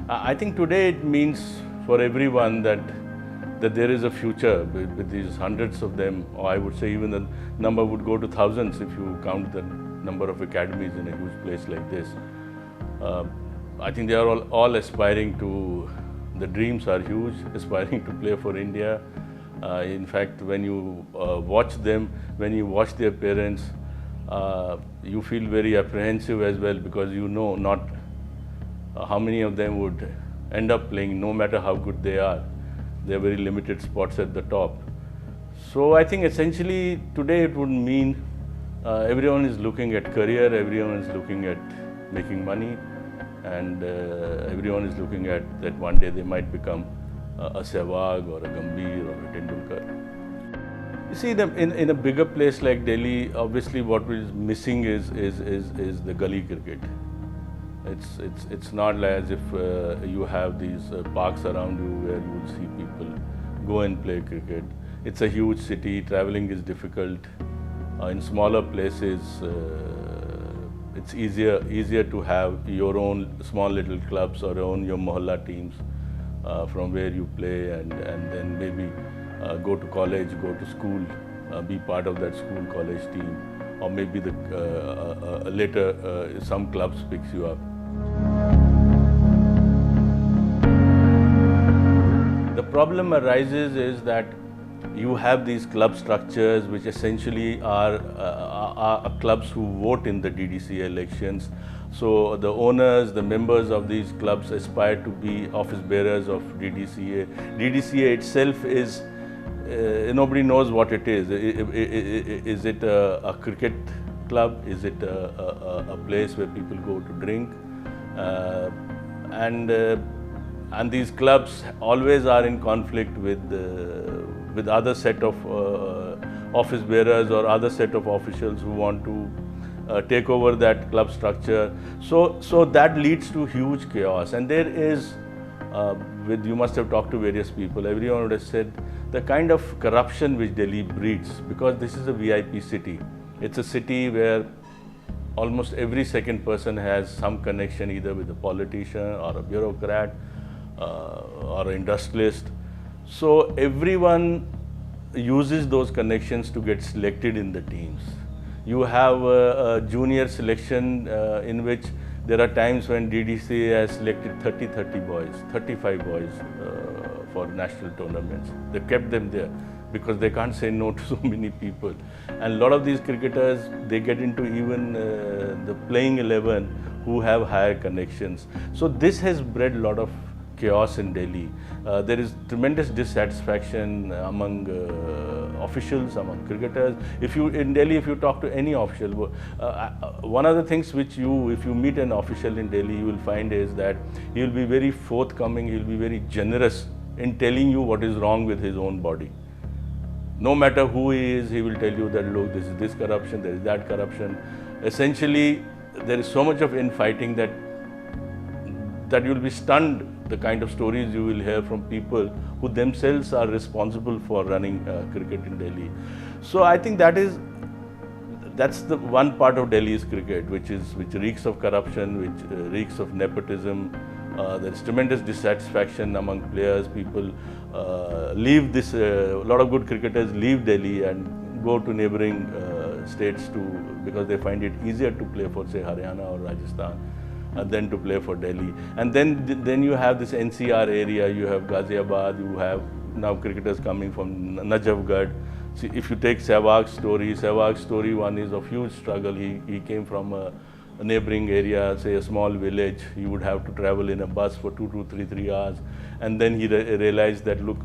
I think today it means for everyone that there is a future with these hundreds of them, or I would say even the number would go to thousands if you count the number of academies in a huge place like this. I think they are all aspiring to, the dreams are huge, aspiring to play for India. In fact, when you watch them, when you watch their parents, you feel very apprehensive as well, because you know not how many of them would end up playing, no matter how good they are. There are very limited spots at the top. So I think essentially today it would mean everyone is looking at career, everyone is looking at making money, and everyone is looking at that one day they might become a Sehwag or a Gambhir or a Tendulkar. You see, in a bigger place like Delhi, obviously what is missing is the gully cricket. It's not like as if you have these parks around you where you will see people go and play cricket. It's a huge city, traveling is difficult. In smaller places, it's easier to have your own small little clubs or your mohalla teams from where you play, and then maybe go to college, go to school, be part of that school college team, or maybe later some clubs picks you up. The problem arises is that you have these club structures which essentially are clubs who vote in the DDCA elections. So the owners, the members of these clubs aspire to be office bearers of DDCA. DDCA itself is, nobody knows what it is. Is it a cricket club? Is it a place where people go to drink? And these clubs always are in conflict with other set of office bearers or other set of officials who want to take over that club structure. So that leads to huge chaos. And there is, you must have talked to various people, everyone would have said the kind of corruption which Delhi breeds, because this is a VIP city. It's a city where almost every second person has some connection either with a politician or a bureaucrat or an industrialist. So everyone uses those connections to get selected in the teams. You have a junior selection in which there are times when DDCA has selected 30 boys, 35 boys for national tournaments. They kept them there because they can't say no to so many people. And a lot of these cricketers, they get into even the playing 11 who have higher connections. So this has bred a lot of chaos in Delhi. There is tremendous dissatisfaction among officials, among cricketers. In Delhi, if you talk to any official, one of the things which if you meet an official in Delhi, you will find is that he will be very forthcoming, he will be very generous in telling you what is wrong with his own body. No matter who he is, he will tell you that, look, this is this corruption, there is that corruption. Essentially, there is so much of infighting that you will be stunned, the kind of stories you will hear from people who themselves are responsible for running cricket in Delhi. So I think that's the one part of Delhi's cricket which reeks of corruption, which reeks of nepotism. There is tremendous dissatisfaction among players. People leave this, a lot of good cricketers leave Delhi and go to neighboring states because they find it easier to play for, say, Haryana or Rajasthan than to play for Delhi. And then you have this NCR area, you have Ghaziabad, you have now cricketers coming from Najafgarh. See, if you take Sehwag's story one is of huge struggle. He came from a neighboring area, say a small village. He would have to travel in a bus for 2 to 3 hours. And then he realized that, look,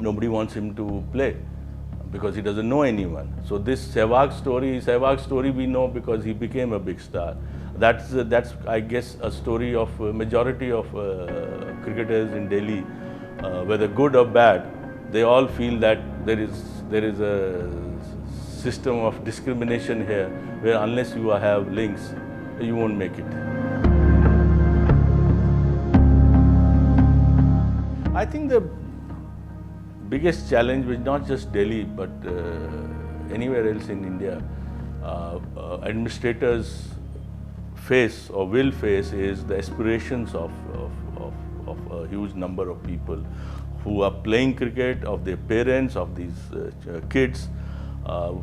nobody wants him to play because he doesn't know anyone. So this Sehwag story we know because he became a big star. That's I guess a story of majority of cricketers in Delhi, whether good or bad. They all feel that there is a system of discrimination here, where unless you have links, you won't make it. I think the biggest challenge, which not just Delhi but anywhere else in India, administrators face or will face, is the aspirations of of a huge number of people who are playing cricket, of their parents, of these kids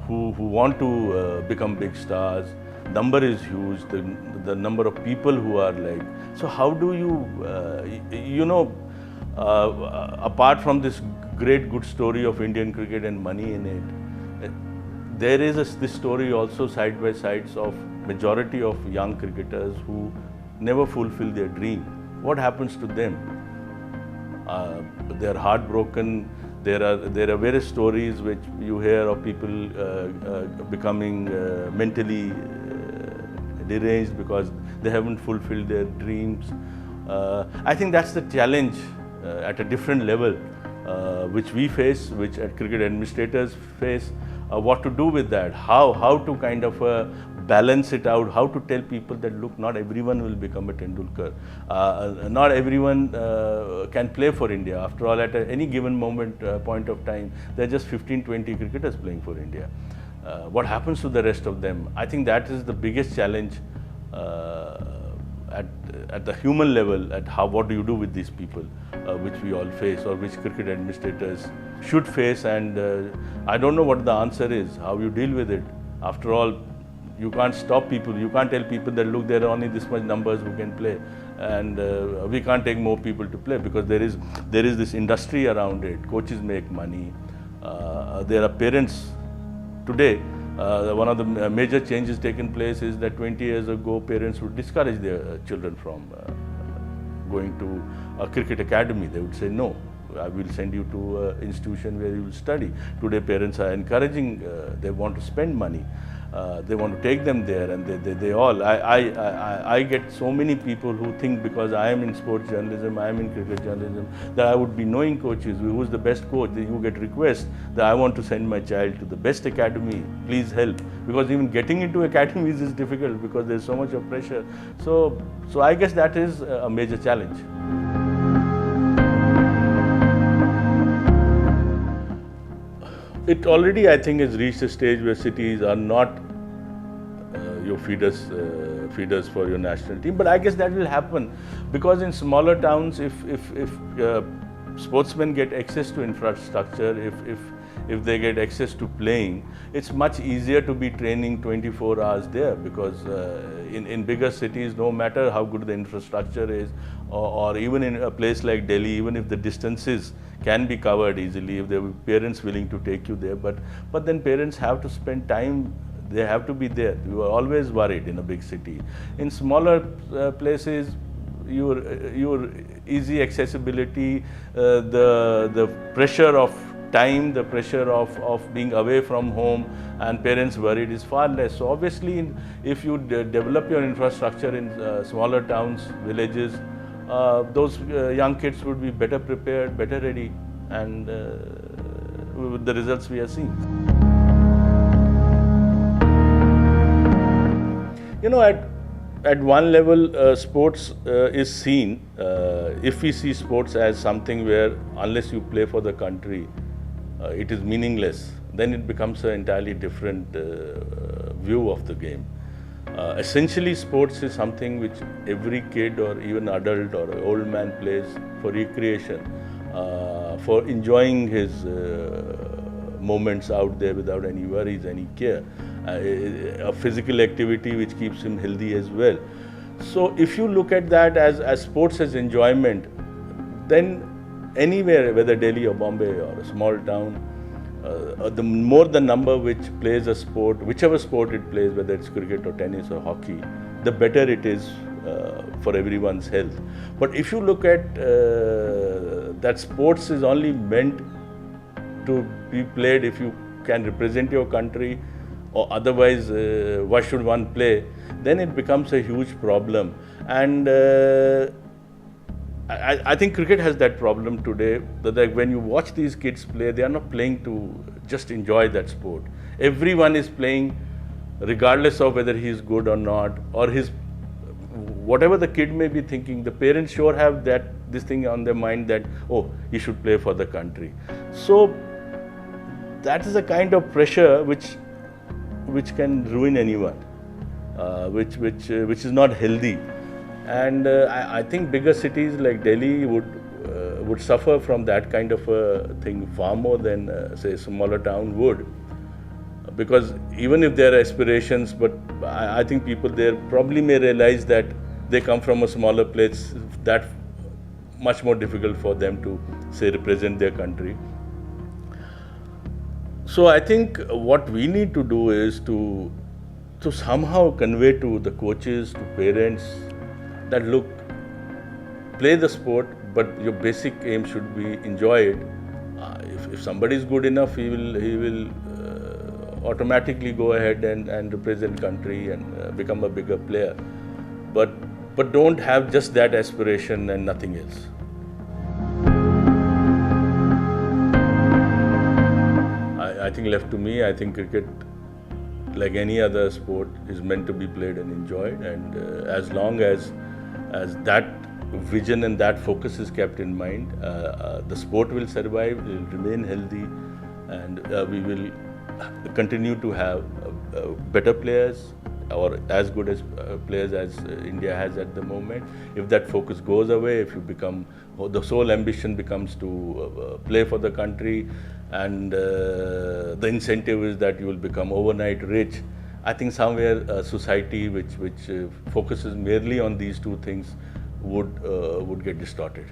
who want to become big stars. Number is huge. The number of people who are like. So how do you, apart from this great good story of Indian cricket and money in it, there is this story also side by sides of majority of young cricketers who never fulfill their dream. What happens to them? They are heartbroken. There are various stories which you hear of people becoming mentally deranged because they haven't fulfilled their dreams. I think that's the challenge at a different level which we face, which cricket administrators face. What to do with that? How to kind of balance it out? How to tell people that look, not everyone will become a Tendulkar. Not everyone can play for India. After all, at any given point of time, there are just 15-20 cricketers playing for India. What happens to the rest of them? I think that is the biggest challenge at the human level. What do you do with these people, which we all face, or which cricket administrators should face? And I don't know what the answer is. How you deal with it? After all, you can't stop people. You can't tell people that look, there are only this much numbers who can play, and we can't take more people to play, because there is this industry around it. Coaches make money. There are parents today. One of the major changes taken place is that 20 years ago, parents would discourage their children from going to a cricket academy. They would say, no, I will send you to an institution where you will study. Today, parents are encouraging. They want to spend money. They want to take them there, and they all. I get so many people who think because I am in sports journalism, I am in cricket journalism, that I would be knowing coaches. Who's the best coach? You get requests that I want to send my child to the best academy. Please help, because even getting into academies is difficult because there's so much of pressure. So I guess that is a major challenge. It already, I think, has reached a stage where cities are not your feeders for your national team. But I guess that will happen, because in smaller towns, if sportsmen get access to infrastructure, if they get access to playing, it's much easier to be training 24 hours there, because in bigger cities, no matter how good the infrastructure is, or even in a place like Delhi, even if the distances can be covered easily, if there were parents willing to take you there, but then parents have to spend time. They have to be there. You are always worried in a big city. In smaller places, your easy accessibility, the pressure of time, the pressure of being away from home, and parents worried is far less. So obviously, if you develop your infrastructure in smaller towns, villages, those young kids would be better prepared, better ready, and with the results we are seeing. At one level, sports is seen, if we see sports as something where unless you play for the country, it is meaningless, then it becomes an entirely different view of the game. Essentially, sports is something which every kid or even adult or old man plays for recreation, for enjoying his moments out there without any worries, any care. A physical activity which keeps him healthy as well. So if you look at that as sports as enjoyment, then anywhere, whether Delhi or Bombay or a small town, the more the number which plays a sport, whichever sport it plays, whether it's cricket or tennis or hockey, the better it is for everyone's health. But if you look at that sports is only meant to be played if you can represent your country, or otherwise why should one play, then it becomes a huge problem. And I think cricket has that problem today, that when you watch these kids play, they are not playing to just enjoy that sport. Everyone is playing regardless of whether he is good or not, or whatever the kid may be thinking. The parents sure have this thing on their mind that, oh, he should play for the country. So that is a kind of pressure which can ruin anyone, which is not healthy. And I think bigger cities like Delhi would suffer from that kind of a thing far more than say a smaller town would, because even if there are aspirations, but I think people there probably may realize that they come from a smaller place, that much more difficult for them to say represent their country. So I think what we need to do is to somehow convey to the coaches, to parents, that look, play the sport, but your basic aim should be enjoy it. If somebody is good enough, he will automatically go ahead and represent country and become a bigger player. But don't have just that aspiration and nothing else. I think left to me, I think cricket, like any other sport, is meant to be played and enjoyed. And as long as that vision and that focus is kept in mind, the sport will survive, it will remain healthy, and we will continue to have better players, or as good as players as India has at the moment. If that focus goes away, if you become, the sole ambition becomes to play for the country, and the incentive is that you will become overnight rich, I think somewhere a society which focuses merely on these two things would get distorted.